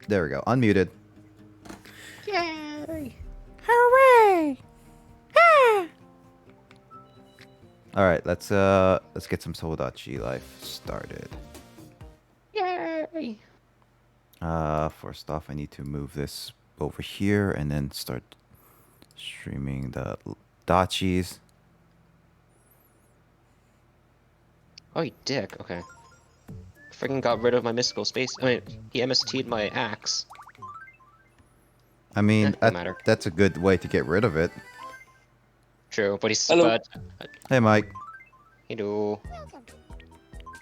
There we go. Unmuted. Yay! Hooray! Ah! All right, let's get some Tomodachi Life started. Yay! First off, I need to move this over here and then start streaming the Dachis. Oh, you dick. Okay. Freaking got rid of my mystical space. I mean, he MST'd my axe. I mean, Don't matter. that's a good way to get rid of it. True, but he's Hello. but Hey, Mike. you know.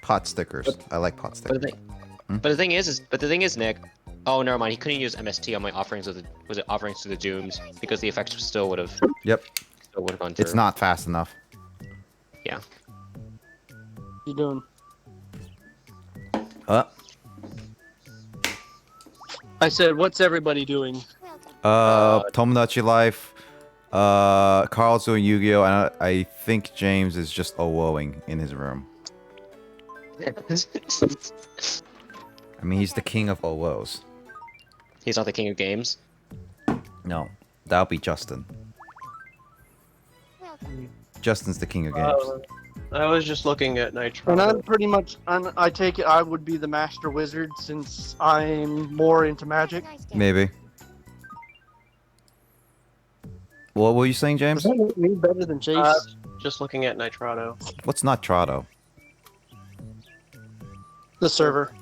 Pot stickers. I like pot But stickers. the thing, but the thing is, Nick. Oh, never mind. He couldn't use MST on my offerings of the offerings to the dooms because the effects still would have Yep. gone through. It's not fast enough. Yeah. You doing? I said, what's everybody doing? Tomodachi Life. Carl's doing Yu-Gi-Oh! And I think James is just OOing in his room. I mean, he's the king of OOs. He's not the king of games. No, that'll be Justin. Justin's the king of games. I was just looking at Nitro. And I'm pretty much, I take it I would be the master wizard since I'm more into magic. Maybe. What were you saying, James? Does that make me better than Chase? Just looking at Nitrado. What's not Trado? The server.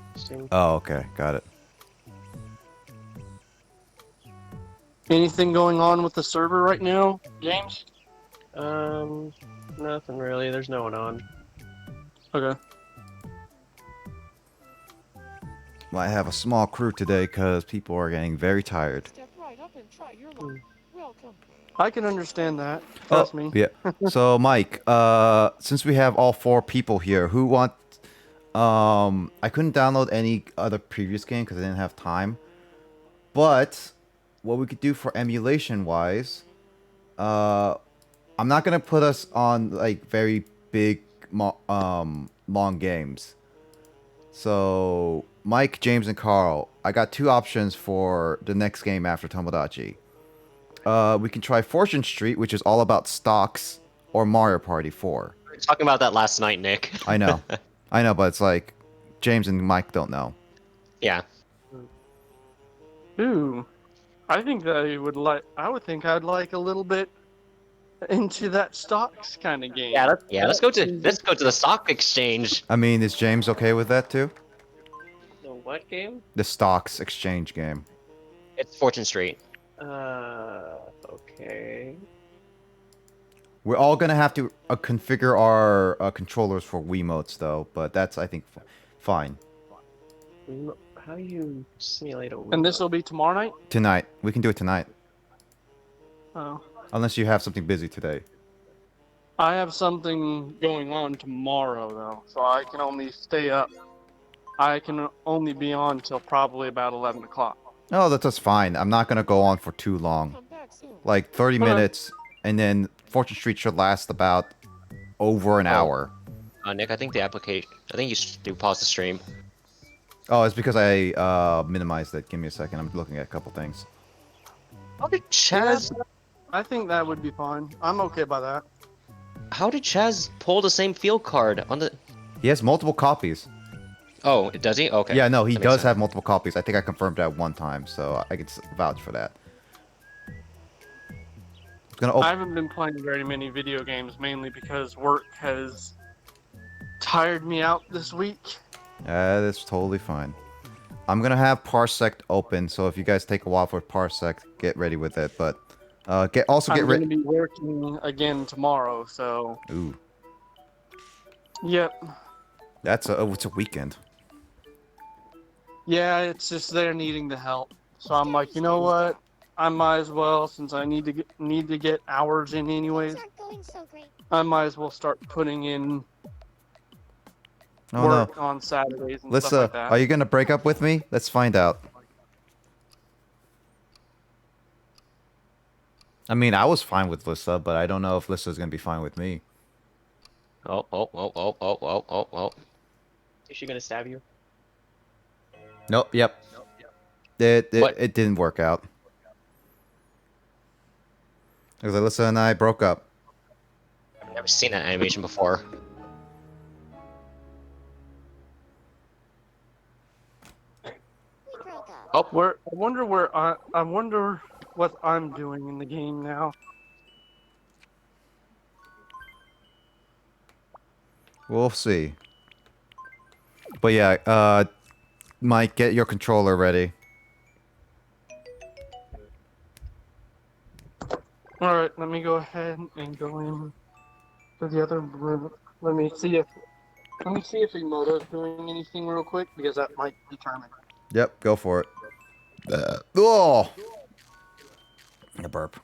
Oh, okay, got it. Anything going on with the server right now, James? Nothing really. There's no one on. Okay. Well, I have a small crew today because people are getting very tired. I can understand that. Trust me. Yeah. So, Mike, since we have all 4 people here, who want? I couldn't download any other previous game because I didn't have time. But what we could do for emulation-wise, I'm not gonna put us on like very big, long games. So, Mike, James, and Carl, I got 2 options for the next game after Tomodachi. We can try Fortune Street, which is all about stocks, or Mario Party 4. We were talking about that last night, Nick. I know. I know, but it's like James and Mike don't know. Yeah. Ooh. I think that I would think I'd like a little bit into that stocks kind of game. Let's go to the stock exchange. I mean, is James okay with that too? The what game? The stocks exchange game. It's Fortune Street. Okay. We're all gonna have to configure our controllers for Wiimotes though, but that's I think fine. How do you simulate a And this will be tomorrow night? Tonight, we can do it tonight, Oh. unless you have something busy today. I have something going on tomorrow, though, so I can only stay up. I can only be on till probably about 11 o'clock. Oh, that's fine. I'm not gonna go on for too long, like 30 minutes, and then Fortune Street should last about over an hour. Nick, I think you should do pause the stream. Oh, it's because I minimized it. Give me a second. I'm looking at a couple things. How did Chaz? I think that would be fine. I'm okay by that. How did Chaz pull the same field card on the? He has multiple copies. Oh, does he? Okay. Yeah, no, he That makes does sense. have multiple copies. I think I confirmed that one time, so I could vouch for that. It's gonna I haven't been playing very many video games, mainly because work has tired me out this week. That's totally fine. I'm gonna have Parsec open, so if you guys take a while for Parsec, get ready with it. But get I'm ready. going to be working again tomorrow, so Ooh, yep. it's a weekend. Yeah, it's just they're needing the help. So I'm like, you know what? I might as well, since I need to get hours in anyways. I might as well start putting in Oh work no, on Saturdays and Lissa, stuff like that. are you gonna break up with me? Let's find out. I mean, I was fine with Lissa, but I don't know if Lissa's gonna be fine with me. Oh. Is she gonna stab you? Nope. Yep. It it, What? it didn't work out. Because Alyssa and I broke up. I've never seen that animation before. Oh, Where I wonder what I'm doing in the game now. We'll see. But yeah, Mike, get your controller ready. All right, let me go ahead and go in to the other room. Let me see if Emoto's doing anything real quick because that might determine. Yep, go for it. Oh, a burp.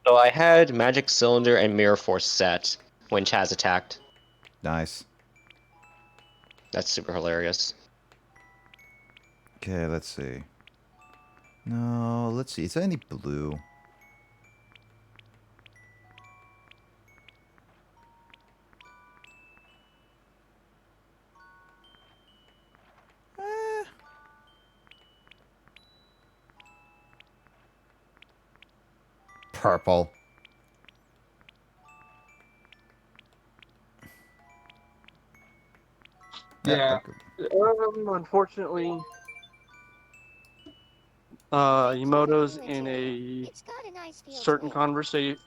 so I had Magic Cylinder and Mirror Force set when Chaz attacked. Nice. That's super hilarious. Okay, let's see. No, let's see. Is there any blue? Eh. Purple. Yeah. Unfortunately, Emoto's in a certain conversation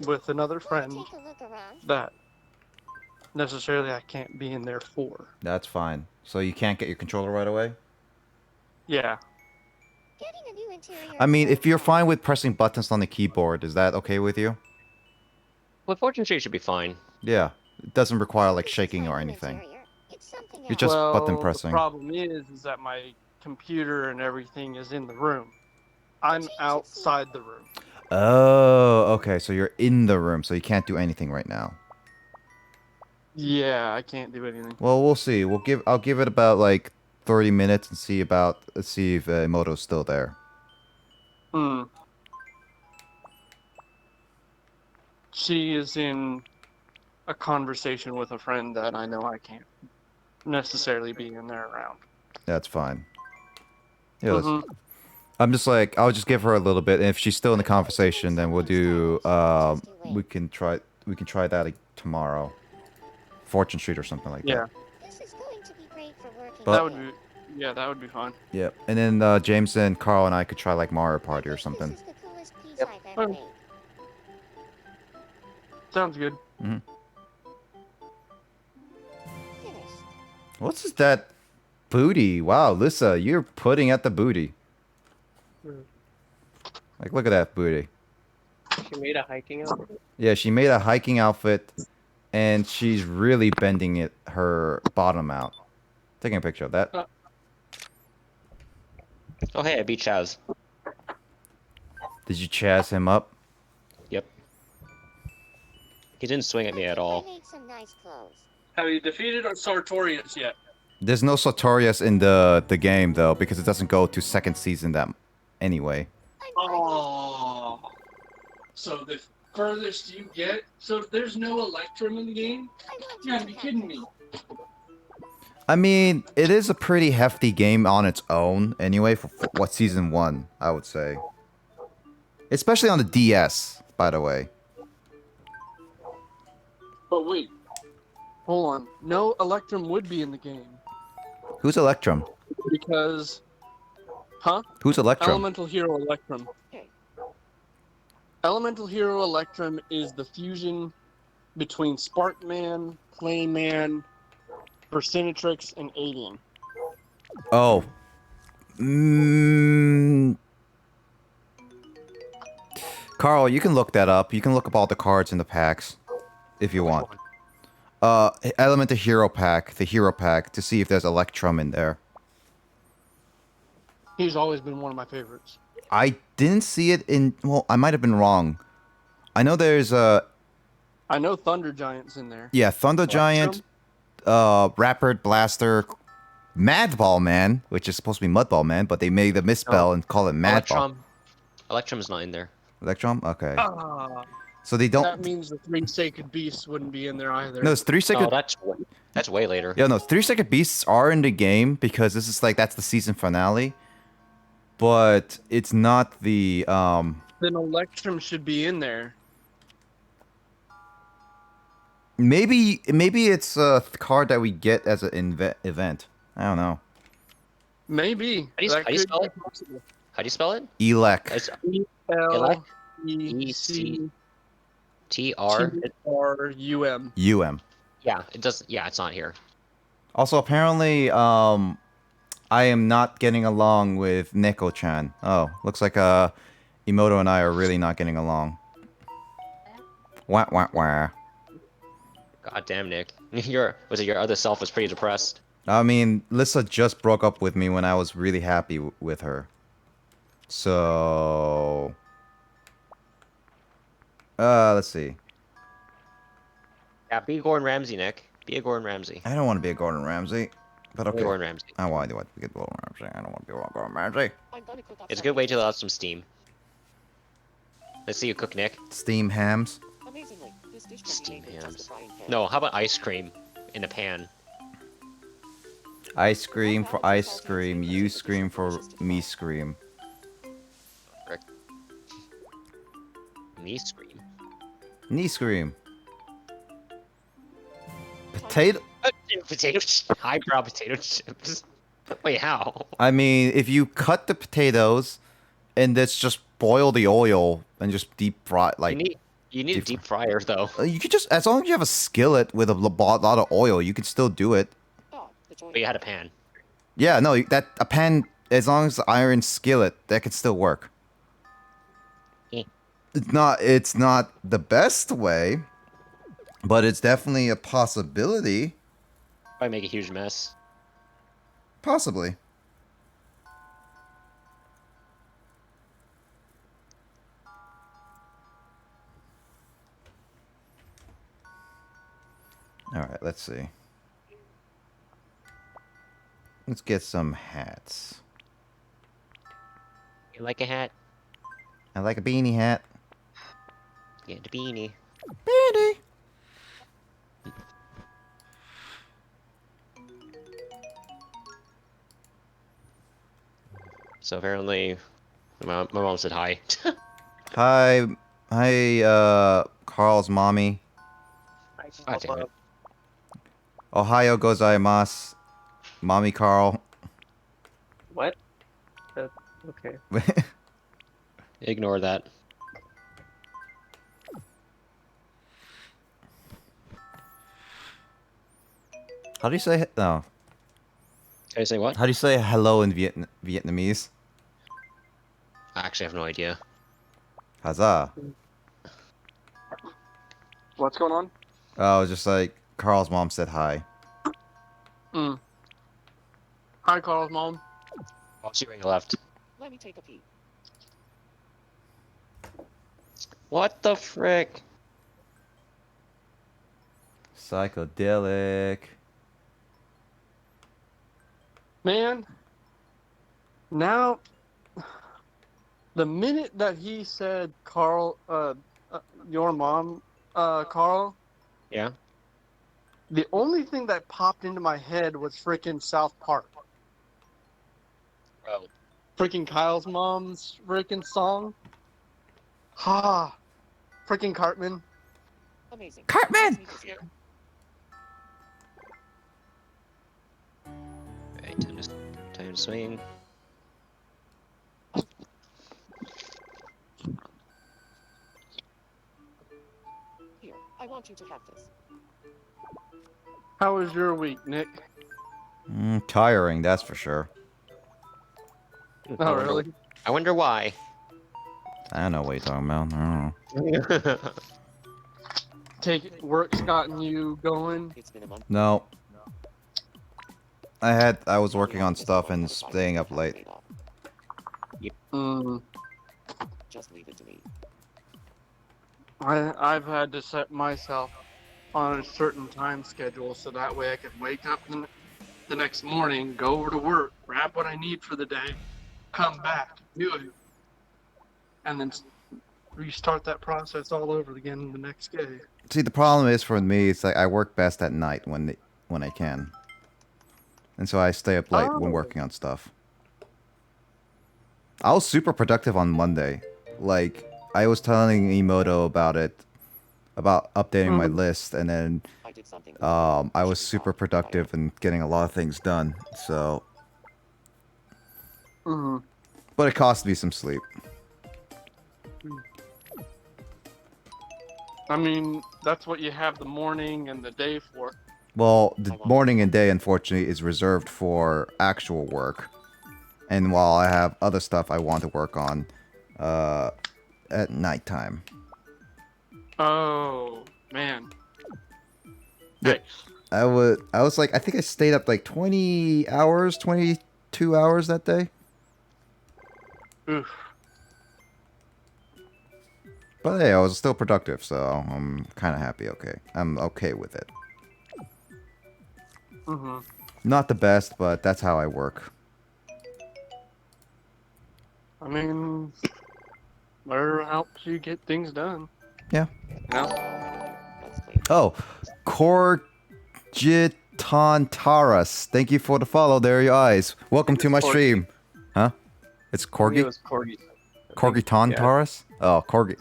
with another friend that necessarily I can't be in there for. That's fine. So you can't get your controller right away? Yeah. I mean, if you're fine with pressing buttons on the keyboard, is that okay with you? Well, Fortune Street should be fine. Yeah. It doesn't require like shaking or anything. It's just button Well, the pressing. problem is that my computer and everything is in the room. I'm outside the room. Oh, okay. So you're in the room, so you can't do anything right now. Yeah, I can't do anything. Well, we'll see. I'll give it about like 30 minutes and let's see if Moto's still there. Hmm. She is in a conversation with a friend that I know I can't necessarily be in there around. That's fine. Yeah, Mm-hmm. I'm just like I'll just give her a little bit, and if she's still in the conversation, then we'll do we can try that tomorrow. Fortune Street or something like Yeah. But- That would be. Yeah, that would be fine. that. Yep. And then James and Carl and I could try like Mario Party or something. Fine. Sounds good. What's that booty? Wow, Lissa, you're putting at the booty. Like, look at that booty. She made a hiking outfit. Yeah, she made a hiking outfit, and she's really bending her bottom out. Taking a picture of that. Oh, hey, I beat Chaz. Did you chaz him up? Yep. He didn't swing at me at all. Have you defeated Sartorius yet? There's no Sartorius in the game though, because it doesn't go to second season that anyway. Oh. So the furthest you get. So there's no Electrum in the game? You gotta be kidding me. I mean, it is a pretty hefty game on its own anyway for what season 1, I would say. Especially on the DS, by the way. But wait. Hold on. No Electrum would be in the game. Who's Electrum? Because. Huh? Who's Electrum? Elemental Hero Electrum. Elemental Hero Electrum is the fusion between Sparkman, Clayman, Persinatrix, and Alien. Oh. Carl, you can look that up. You can look up all the cards in the packs if you want. Elemental Hero pack, the Hero pack, to see if there's Electrum in there. He's always been one of my favorites. I didn't see it in. Well, I might have been wrong. I know there's I know Thunder Giant's in there. Yeah, Thunder Giant, Rapid Blaster, Madball Man, which is supposed to be Mudball Man, but they made the misspell No. and call it Madball. Electrum's not in there. Electrum? Okay. Ah, So they don't. that means the Three Sacred Beasts wouldn't be in there either. No, it's 3 Oh, second. that's way later. Yeah, no, 3 second beasts are in the game because this is like that's the season finale. But it's not the Then Electrum should be in there. maybe it's a card that we get as an event. I don't know. Maybe. How do you spell it? How do you spell it? Elec. It's E-L-E-C-T-R-U-M. T-R. UM. Yeah, it does. Yeah, it's not here. Also, apparently, I am not getting along with Neko-chan. Oh, looks like Emoto and I are really not getting along. Wah wah wah. God damn, Nick. Was it your other self was pretty depressed? I mean, Lissa just broke up with me when I was really happy with her. So, let's see. Yeah, be Gordon Ramsay, Nick. Be a Gordon Ramsay. I don't want to be a Gordon Ramsay, but Be okay. Gordon Ramsay. I want to be a Gordon Ramsay. I don't want to be a Gordon Ramsay. It's a good way to let out some steam. Let's see you cook, Nick. Steam hams. Steam hams. No, how about ice cream in a pan? Ice cream for ice cream. You scream for me scream. Me scream. Knee scream. Potato. Potato highbrow potato chips. Wait, how? I mean, if you cut the potatoes and let's just boil the oil and just deep fry, like You need a deep fryer though. you could just, as long as you have a skillet with a lot of oil, you could still do it. But you had a pan. Yeah, no, that a pan, as long as the iron skillet, that could still work. Eh. It's not the best way, but it's definitely a possibility. Probably make a huge mess. Possibly. All right, let's see. Let's get some hats. You like a hat? I like a beanie hat. Yeah, the beanie. Beanie. So apparently, my mom said hi. Hi, Carl's mommy. God damn it. Ohio gozaimasu. Mommy Carl. What? Okay. Ignore that. How do you say no? Can I say what? How do you say hello in Vietnamese? I actually have no idea. Huzzah. What's going on? Oh, just like Carl's mom said hi. Mm. Hi, Carl's mom. Oh, she ring left. Let me take a peek. What the frick? Psychedelic. Man, now, the minute that he said, Carl, your mom, Carl, Yeah? the only thing that popped into my head was freaking South Park. Oh. Freaking Kyle's mom's freaking song. Ha! Freaking Cartman. Amazing. Cartman! Alright, time to swing. Here, I want you to have this. How was your week, Nick? Tiring, that's for sure. Oh, really? I wonder why. I don't know what you're talking about. I don't know. Take it, work's gotten you going. It's been a month. No. I was working on stuff and staying up late. Mm. Just leave it to me. I've had to set myself on a certain time schedule so that way I can wake up the next morning, go over to work, grab what I need for the day, come back, do it, and then restart that process all over again the next day. See, the problem is for me, it's like I work best at night when I can, and so I stay up late when Oh. working on stuff. I was super productive on Monday. Like, I was telling Emoto about it, about updating my list, and then I did something. I was super productive and getting a lot of things done. So, Mm-hmm. but it cost me some sleep. I mean, that's what you have the morning and the day for. Well, the morning and day, unfortunately, is reserved for actual work. And while I have other stuff I want to work on at nighttime. Oh, man. Yeah. Hey, I was like, I think I stayed up like 20 hours, 22 hours that day. oof. But hey, I was still productive, so I'm kind of happy. Okay. I'm okay with it. Mm-hmm. Not the best, but that's how I work. I mean, whatever helps you get things done. Yeah. No. That's clean. Oh, Corgitantaras. Thank you for the follow. There are your eyes. Welcome to my Corgi. stream. Huh? It's It Corgi? was Corgi. Corgitantaras? Oh, Corgi.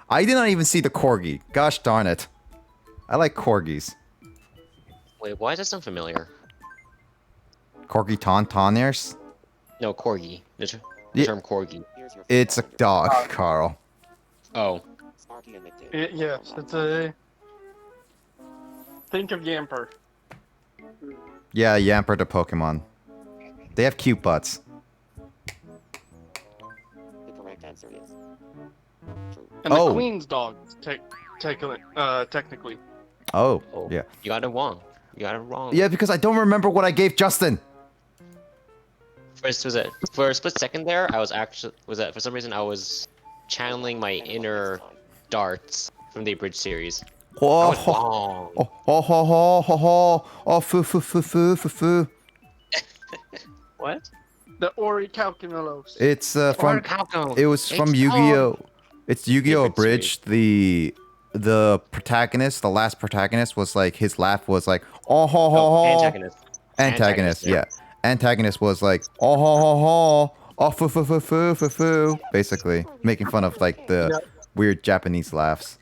I did not even see the Corgi. Gosh darn it. I like Corgis. Wait, why does that sound familiar? Corgitantaners? No, corgi. The Yeah. term corgi. Here's your It's a calendar. dog, Carl. Oh, Sparky and McDill. Yes, it's a... Think of Yamper. Yeah, Yamper the Pokemon. They have cute butts. The correct answer is true. And the Oh. Queen's dog, technically. Oh, oh. yeah. You got it wrong. You got it wrong. Yeah, because I don't remember what I gave Justin. First, was it for a split second there? I was actually for some reason I was channeling my inner darts from the Bridge series. I Oh, was wrong. foo, foo, foo, foo, foo, foo. What? The Ori Calculalos. It's Or from. Calco. It was from It's Yu-Gi-Oh. It's Yu-Gi-Oh! Favorite Abridged. The protagonist, the last protagonist, was like his laugh was like oh ho ho Oh, ho. antagonist. Antagonist, yeah. yeah. Antagonist was like oh ho ho ho. Oh foo foo foo foo foo foo. Basically, making fun of like the weird Japanese laughs.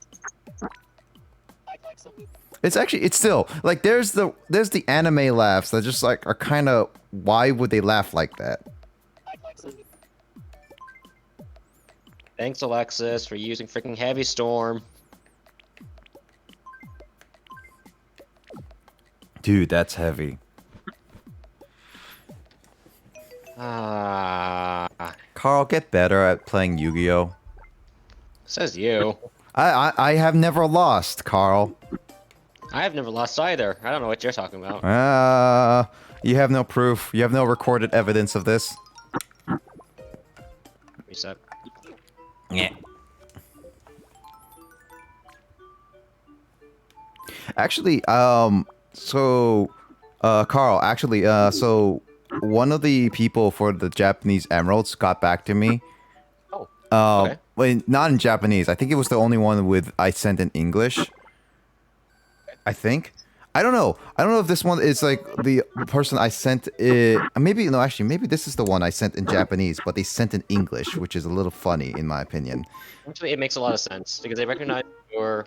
It's actually, it's still like there's the anime laughs that just like are kind of, why would they laugh like that? Thanks, Alexis, for using freaking Heavy Storm. Dude, that's heavy. Ah, Carl, get better at playing Yu-Gi-Oh. says you. I have never lost, Carl. I have never lost either. I don't know what you're talking about. You have no proof. You have no recorded evidence of this. Reset. Yeah. Actually, so, Carl, actually, so one of the people for the Japanese emeralds got back to me. Oh. Okay. Okay. Well, not in Japanese. I think it was the only one with I sent in English. I think. I don't know. I don't know if this one is like the person I sent it. Maybe no. Actually, maybe this is the one I sent in Japanese, but they sent in English, which is a little funny in my opinion. Actually, it makes a lot of sense because they recognize you're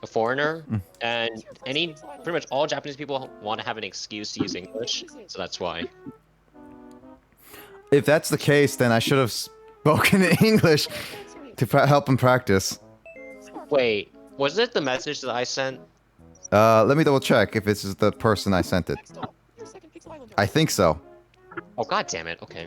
a foreigner, and pretty much all Japanese people want to have an excuse to use English, so that's why. If that's the case, then I should have spoken in English to help him practice. Wait, was it the message that I sent? Let me double check if this is the person I sent it. I think so. Oh, god damn it. Okay.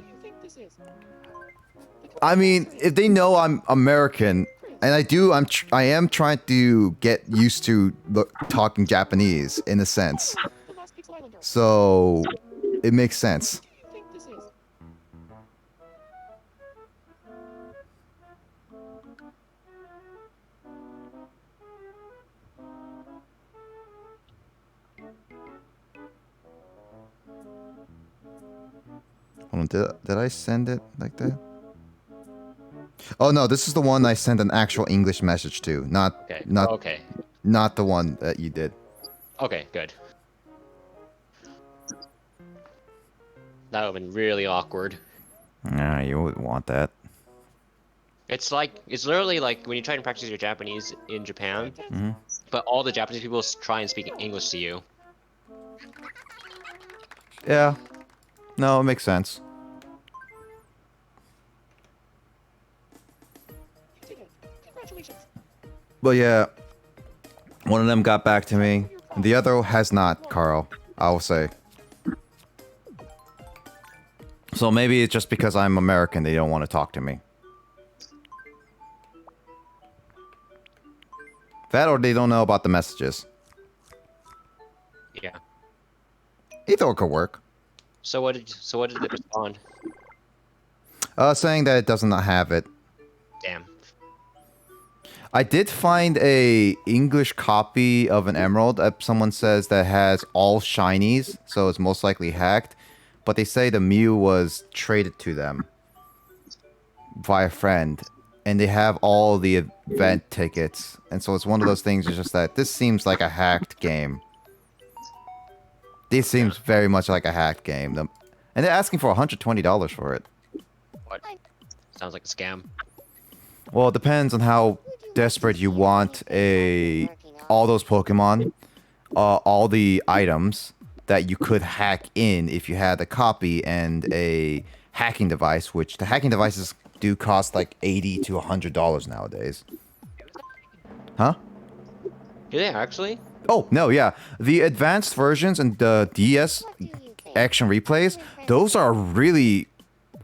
I mean, if they know I'm American, and I am trying to get used to talking Japanese in a sense. So, it makes sense. Hold on, did I send it like that? Oh no, this is the one I sent an actual English message to, not Okay. not Okay. not the one that you did. Okay. Good. That would have been really awkward. Nah, you wouldn't want that. It's literally like when you try to practice your Japanese in Japan, Mhm. but all the Japanese people try and speak English to you. Yeah. No, it makes sense. You did it. Congratulations. But yeah, one of them got back to me. The other has not, Carl. I will say. So maybe it's just because I'm American they don't want to talk to me. That or they don't know about the messages. Yeah. Either could work. So what did it respond? Saying that it does not have it. Damn. I did find a English copy of an Emerald that someone says that has all shinies, so it's most likely hacked. But they say the Mew was traded to them by a friend, and they have all the event tickets. And so it's one of those things. It's just that this seems like a hacked game. This seems very much like a hacked game. And they're asking for $120 for it. What? Sounds like a scam. Well, it depends on how desperate you want all those Pokemon, all the items that you could hack in if you had a copy and a hacking device, which the hacking devices do cost like $80 to $100 nowadays. Huh? Do they actually? Oh, no, yeah. The advanced versions and the DS What do you think? action replays, those are really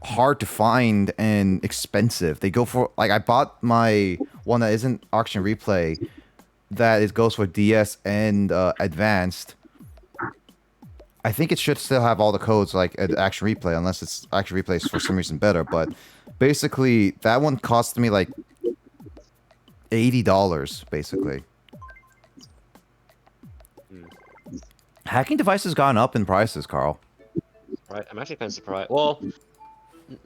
hard to find and expensive. They go for, like, I bought my one that isn't auction replay that it goes for DS and advanced. I think it should still have all the codes like action replay, unless it's action replay is for some reason better. But basically, that one cost me like $80, basically. Hacking devices gone up in prices, Carl. Right. I'm actually kind of surprised. Well,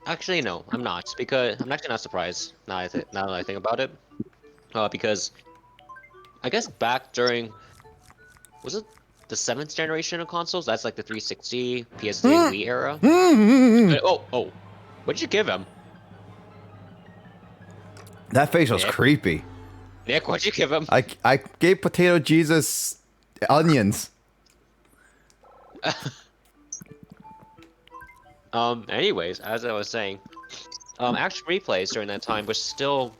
actually no, I'm not, because I'm actually not surprised now that I think about it. Because I guess back during, was it the 7th generation of consoles? That's like the 360, PS3, and Wii era. Oh, what did you give him? That face was Nick? creepy. Nick, what'd you give him? I gave Potato Jesus onions. Anyways, as I was saying, action replays during that time were still,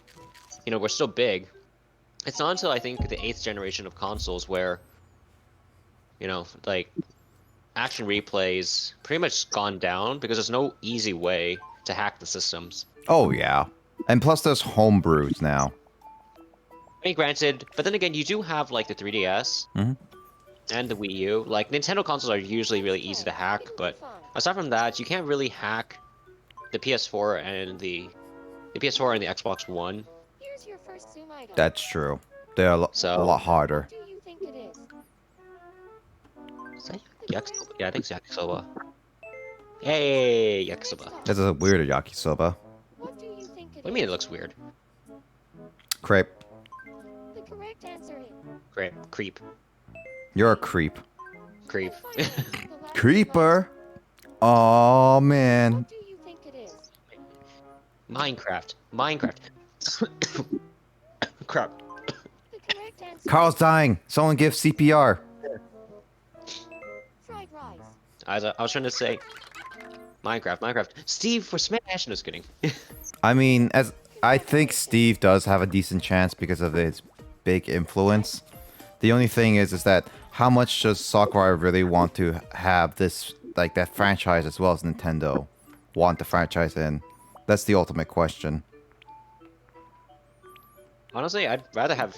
were still big. It's not until I think the 8th generation of consoles where, like, action replays pretty much gone down because there's no easy way to hack the systems. Oh, yeah. And plus there's homebrews now. I mean, granted, but then again, you do have, like, the 3DS and the Wii U. Like, Nintendo consoles are usually really easy to hack, but aside from that, you can't really hack the PS4 and the PS4 and the Xbox One. Here's your first Zoom item. That's true. They're a lot harder. What do you think it is? Is that yakisoba? Yeah, I think it's yakisoba. Hey, yakisoba. That's a weirder yakisoba. What do you think it What do you mean it looks weird? Crepe. The correct answer is. Great. Creep. You're a creep. Creep. Creeper. Oh man. What do you think it is? Minecraft. Crap. The correct answer. Carl's dying. Someone give CPR. Fried rice. I was trying to say Minecraft. Steve for Smash. No, just kidding. I mean, as I think Steve does have a decent chance because of his big influence. The only thing is that how much does Sakurai really want to have this, like, that franchise as well as Nintendo want the franchise in? That's the ultimate question. Honestly, I'd rather have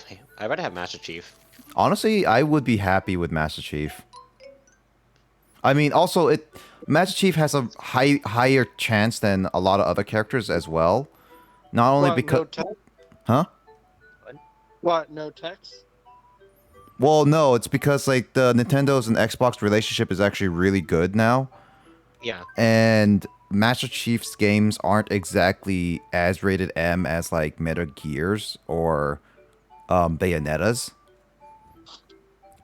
Master Chief. Honestly, I would be happy with Master Chief. I mean, also, Master Chief has a higher chance than a lot of other characters as well. Not only because... No text? Huh? What? No text? Well, no, it's because, like, the Nintendo's and Xbox relationship is actually really good now. Yeah. And Master Chief's games aren't exactly as rated M as like Metal Gears or Bayonetta's.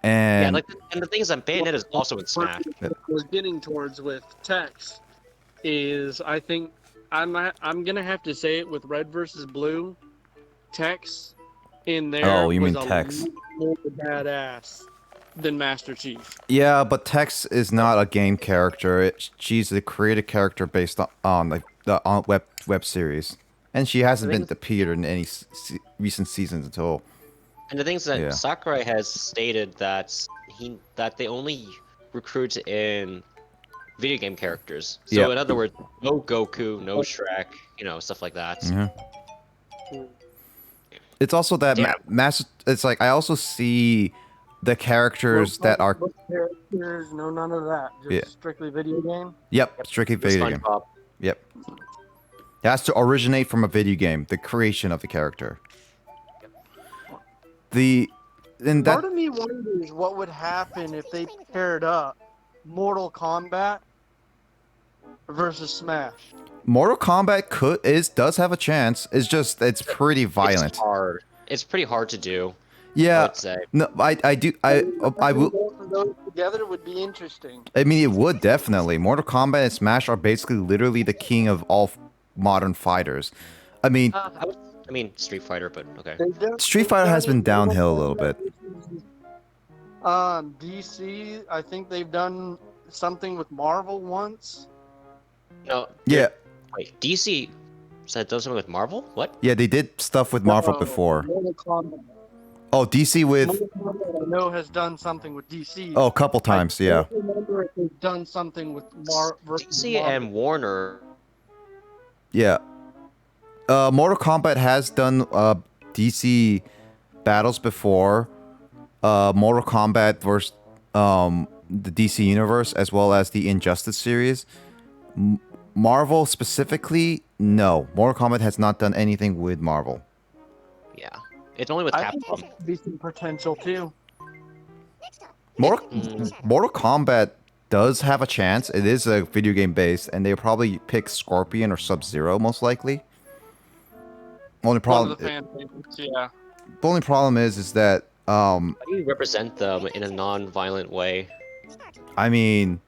Yeah, And like, and the thing is that Bayonetta is also in Smash. Was getting towards with Tex is I think I'm gonna have to say it with Red versus Blue. Tex in there Oh, you was mean a Tex. lot more badass than Master Chief. yeah, but Tex is not a game character. She's a created character based on like the on web series, and she hasn't The thing been is, appeared in any recent seasons until. and the thing is that Yeah. Sakurai has stated that they only recruit in video game characters. So Yep. in other words, no Goku, no Shrek, stuff like that. Mhm. It's also that Damn. It's like I also see the characters that are. Characters, no none of that. Just Yeah. strictly video game. Yep, strictly The video game. SpongeBob. Yep. It has to originate from a video game, the creation of the character. And that Part of me wonders what would happen if they paired up Mortal Kombat versus Smash. Mortal Kombat does have a chance. It's pretty violent. It's hard. It's pretty hard to do. I Yeah. would say. No, I will. Both of those together would be interesting. I mean, it would definitely. Mortal Kombat and Smash are basically literally the king of all modern fighters. I mean, I mean Street Fighter, but okay. Street Fighter has been downhill a little bit. DC, I think they've done something with Marvel once. No. Yeah, Wait, DC said does something with Marvel? What? yeah, they did stuff with Marvel No, before. Mortal Kombat. Oh, DC with Mortal Kombat, I know has done something with DC. a couple times, yeah. I don't remember if they've done something with versus DC Marvel. and Warner. Yeah. Mortal Kombat has done DC battles before. Mortal Kombat versus the DC Universe as well as the Injustice series. Marvel specifically, no. Mortal Kombat has not done anything with Marvel. Yeah. It's only with I think Capcom. there could be some potential too. Mortal Kombat does have a chance. It is a video game based, and they'll probably pick Scorpion or Sub-Zero most likely. Only One problem, of the fan favorites, yeah. the only problem is that How do you represent them in a non-violent way? I mean,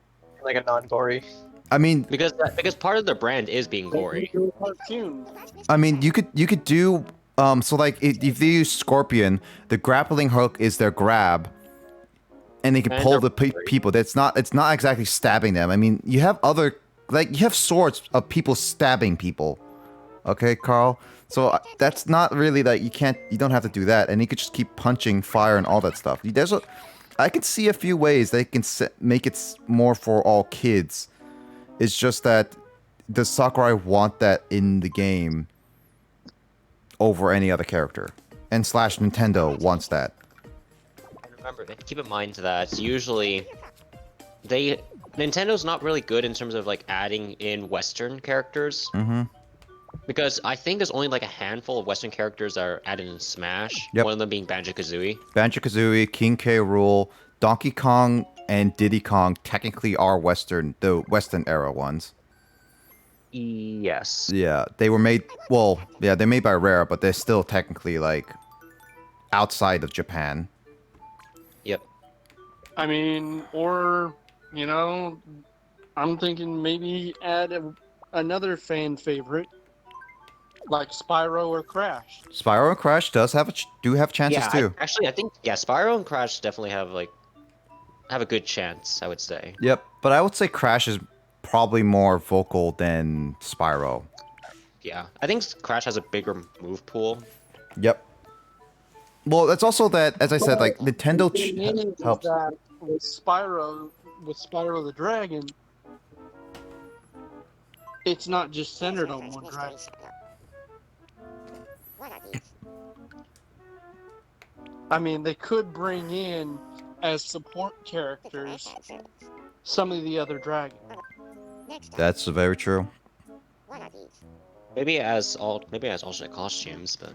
Like a non-gory. Because part of their brand is being gory. They do a cartoon. you could do so like if they use Scorpion, the grappling hook is their grab, and they can And pull they're the gory. people. It's not exactly stabbing them. I mean, you have you have swords of people stabbing people. Okay, Carl. So that's not really like you don't have to do that, and you could just keep punching, fire, and all that stuff. I can see a few ways they can make it more for all kids. It's just that does Sakurai want that in the game over any other character? And slash Nintendo wants that. And remember, keep in mind that usually Nintendo's not really good in terms of like adding in Western characters. Mm-hmm. Because I think there's only like a handful of Western characters that are added in Smash. Yep. One of them being Banjo-Kazooie. Banjo-Kazooie, King K. Rool, Donkey Kong, and Diddy Kong technically are the Western era ones. Yes. Yeah, they were made. Well, yeah, they're made by Rare, but they're still technically like outside of Japan. Yep. I mean, or, I'm thinking maybe add another fan favorite, like Spyro or Crash. Spyro and Crash do have chances Yeah, too. I think Spyro and Crash definitely have a good chance, I would say. Yep, but I would say Crash is probably more vocal than Spyro. Yeah, I think Crash has a bigger move pool. Yep. Well, that's also that, as I said, like Nintendo The thing is helps. that with Spyro the Dragon, it's not just centered on one dragon. I mean, they could bring in as support characters some of the other dragons. That's very true. Maybe as alternate costumes, but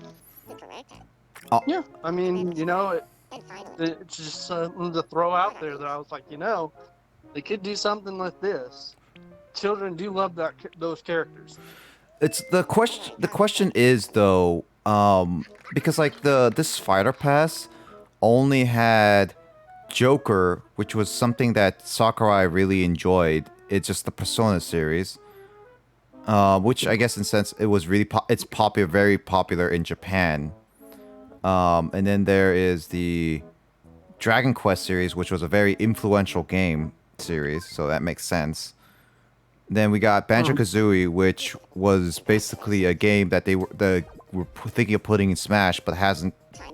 Yeah, I mean, it's just something to throw out there that I was like, they could do something like this. children do love those characters. It's the question. The question is though, because like this fighter pass only had Joker, which was something that Sakurai really enjoyed. It's just the Persona series, which I guess in sense it was really it's popular, very popular in Japan. And then there is the Dragon Quest series, which was a very influential game series, so that makes sense. Then we got Banjo-Kazooie, which was basically a game that they were thinking of putting in Smash, but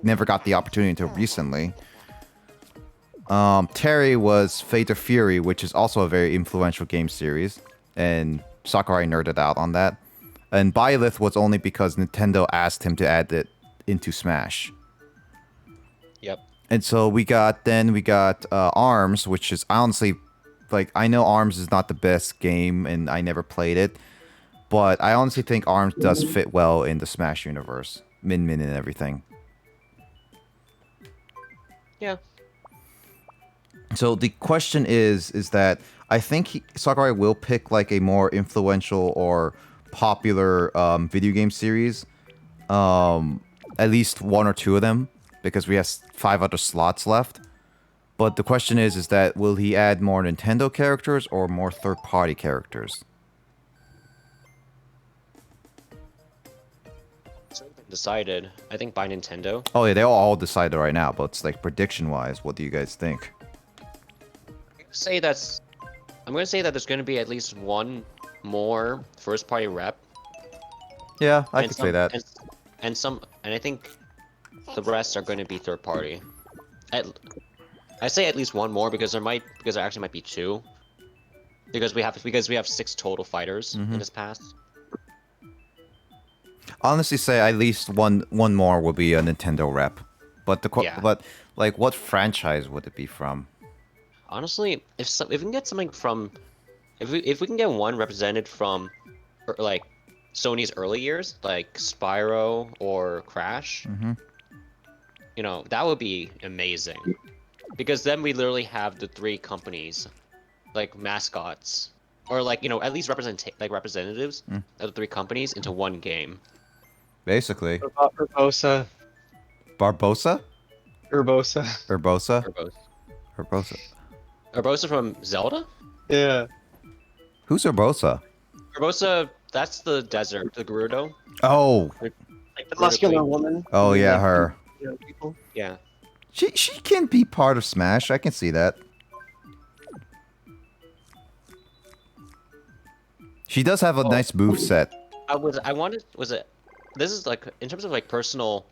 never got the opportunity until recently. Terry was Fate of Fury, which is also a very influential game series, and Sakurai nerded out on that. And Byleth was only because Nintendo asked him to add it into Smash. Yep. And so we got ARMS, which is honestly, like, I know ARMS is not the best game and I never played it, but I honestly think ARMS does fit well in the Smash universe, Min and everything. Yeah. So the question is that I think Sakurai will pick like a more influential or popular video game series, at least one or two of them, because we have 5 other slots left. But the question is that will he add more Nintendo characters or more third-party characters? It's already been decided, I think, by Nintendo. Oh yeah, they're all decided right now, but it's like prediction-wise, what do you guys think? I'm gonna say that there's gonna be at least one more first-party rep. Yeah, I and could say that. And I think the rest are going to be third party. I say at least one more because there actually might be 2. Because we have 6 total fighters in this pass. Honestly, say at least one more will be a Nintendo rep, but but like what franchise would it be from? Honestly, if we can get something from, if we can get one represented from, like, Sony's early years, like Spyro or Crash, you know, that would be amazing. Because then we literally have the 3 companies, like mascots, or like, you know, at least representatives of the 3 companies into one game. Basically. Urbosa. Barbosa? Urbosa. Urbosa? Urbosa. Urbosa from Zelda? Yeah. Who's Urbosa? Urbosa, that's the desert, the Gerudo. Oh. Like The muscular woman. Oh yeah, her. People. Yeah. She can be part of Smash. I can see that. She does have a nice move set. This is like, in terms of like personal,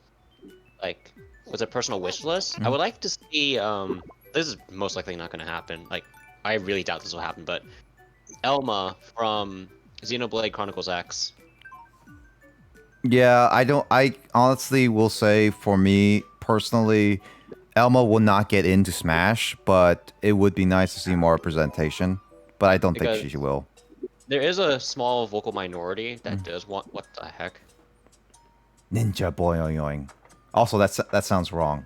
like, was a personal wish list? I would like to see, this is most likely not going to happen. Like, I really doubt this will happen, but Elma from Xenoblade Chronicles X. Yeah, I honestly will say, for me personally, Elma will not get into Smash, but it would be nice to see more representation. But I don't think she will. There is a small vocal minority that does want, what the heck? Ninja boing. Also, that sounds wrong.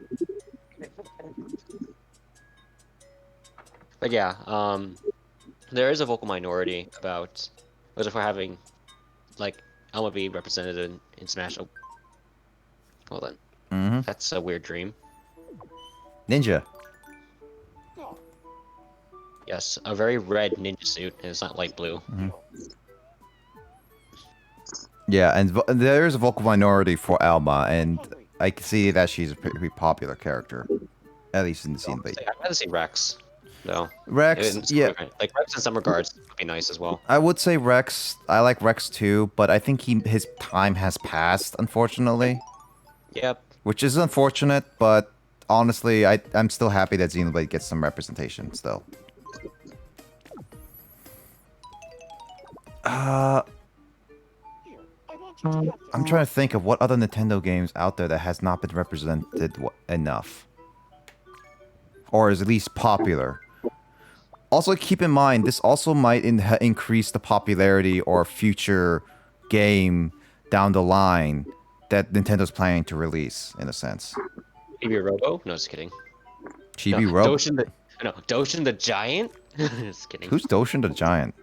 But yeah, there is a vocal minority about, what if we're having, like, Elma be represented in Smash. Oh, hold on. That's a weird dream. Ninja. Yes, a very red ninja suit, and it's not light blue. Yeah, and there is a vocal minority for Elma, and I can see that she's a pretty popular character, at least in the scene. I'd rather see Rex, though. Rex, yeah. Like, Rex in some regards would be nice as well. I would say Rex. I like Rex too, but I think his time has passed, unfortunately. Yep. Which is unfortunate, but honestly, I'm still happy that Xenoblade gets some representation still. I'm trying to think of what other Nintendo games out there that has not been represented enough. Or is at least popular. Also, keep in mind, this also might increase the popularity or future game down the line that Nintendo's planning to release, in a sense. Chibi Robo? No, just kidding. Chibi Robo? Doshin the Giant? Just kidding. Who's Doshin the Giant?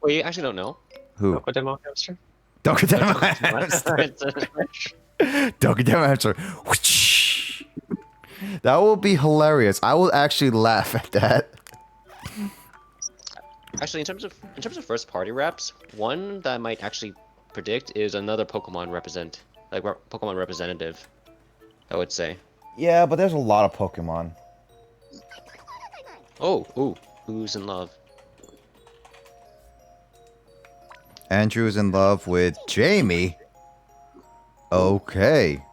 Wait, you actually don't know? Who? Crocodile hamster? Dokudama hamster. Dokudama hamster. Whoosh. That will be hilarious. I will actually laugh at that. Actually, in terms of first party raps, one that I might actually predict is another Pokemon Pokemon representative. I would say. Yeah, but there's a lot of Pokemon. Oh, ooh, who's in love? Andrew's in love with Jamie. Okay.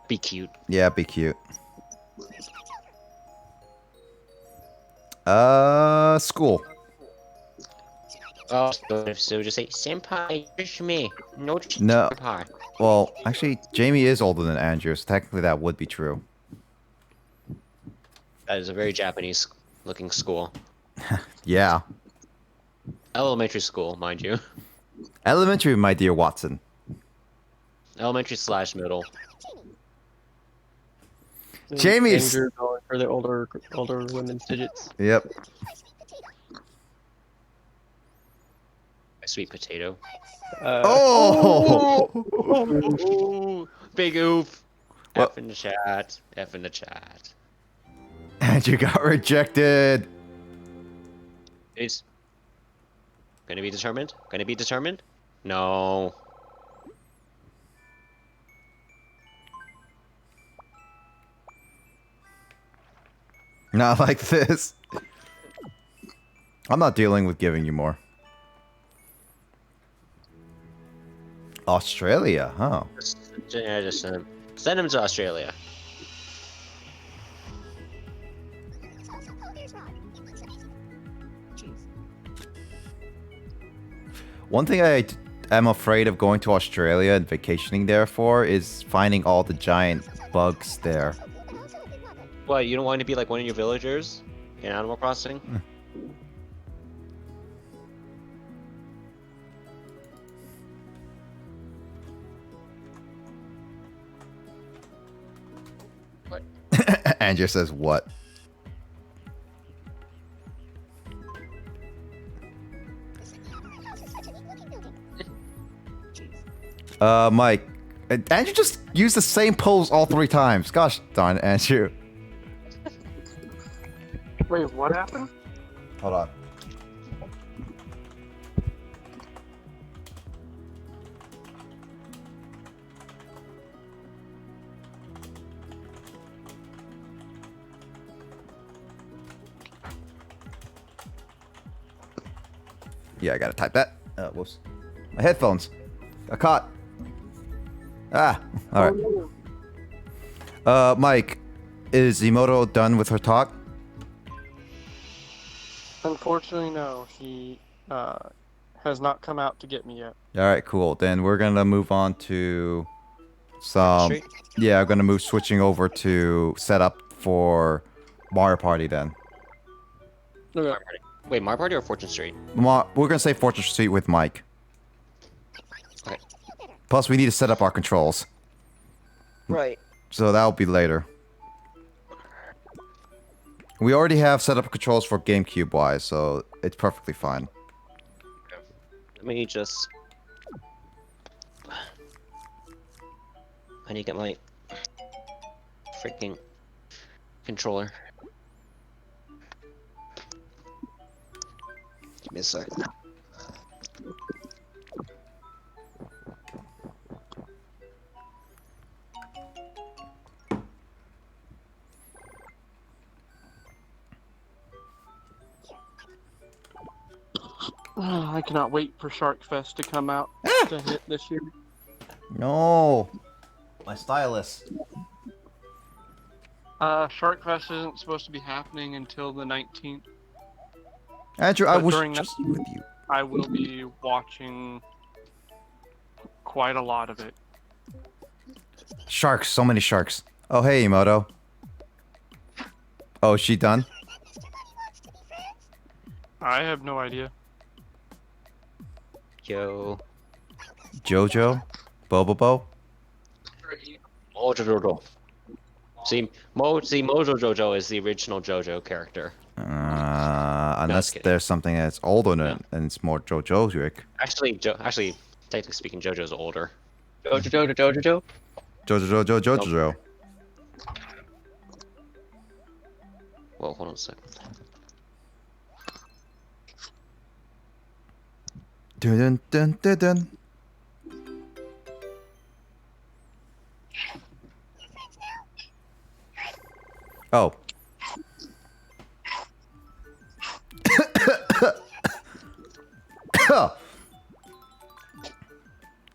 Be cute. Yeah, be cute. School. Oh, so just say senpai, push me. No, No. senpai. Well, actually, Jamie is older than Andrew, so technically that would be true. That is a very Japanese-looking school. Yeah. Elementary school, mind you. Elementary, my dear Watson. Elementary/middle. Jamie's- Andrew going for the older women's digits. Yep. A sweet potato. Oh! Ooh, big oof. What? F in the chat. F in the chat. Andrew got rejected. It's gonna be determined. Gonna be determined. No. Not like this. I'm not dealing with giving you more. Australia, huh? Just send him to Australia. One thing I am afraid of going to Australia and vacationing there for is finding all the giant bugs there. What, you don't want to be like one of your villagers in Animal Crossing? Andrew says what? Mike. Andrew just used the same pose all 3 times. Gosh darn it, Andrew. Wait, what happened? Hold on. Yeah, I gotta type that. Whoops. My headphones. Got caught. Ah, alright. Mike, is Emoto done with her talk? Unfortunately, no. He has not come out to get me yet. Alright, cool. Then we're gonna move on to some... Straight? Yeah, I'm gonna switching over to setup for Mario Party then. Okay. Mario Party. Wait, Mario Party or Fortune Street? We're gonna say Fortress Street with Mike. Okay. Plus, we need to set up our controls. Right. So that'll be later. We already have set up controls for GameCube wise, so it's perfectly fine. Let me just... I need to get my freaking controller. Give me a sec. I cannot wait for Shark Fest to come out to hit this year. No, my stylus. Shark Fest isn't supposed to be happening until the 19th. Andrew, I But was during that- just with you. I will be watching quite a lot of it. Sharks, so many sharks. Oh, hey, Emoto. Oh, is she done? I have no idea. Yo. Jojo? Bobobo? Oh, See, Mojo Jojo is the original JoJo character. Unless kidding. there's something that's older than No. and it's more JoJo's. Actually, technically speaking, JoJo's older. Jojo. Jojo. Well, hold on a second. Dun dun dun dun. Oh.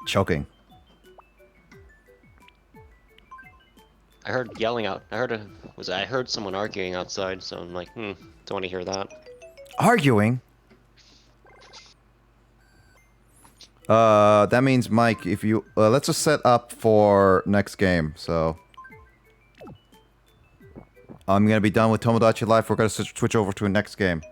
Choking. I heard yelling out. I heard someone arguing outside, so I'm like, don't want to hear that. Arguing? That means, Mike, if you... let's just set up for next game, so... I'm gonna be done with Tomodachi Life. We're gonna switch over to a next game.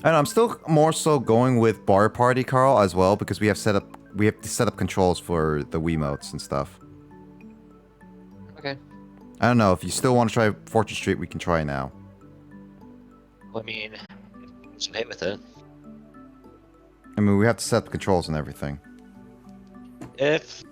And I'm still more so going with Bar Party, Carl, as well, because we have to set up controls for the Wiimotes and stuff. Okay. I don't know, if you still want to try Fortune Street, we can try now. Well, I mean, I'm just okay with it. I mean, we have to set up controls and everything. If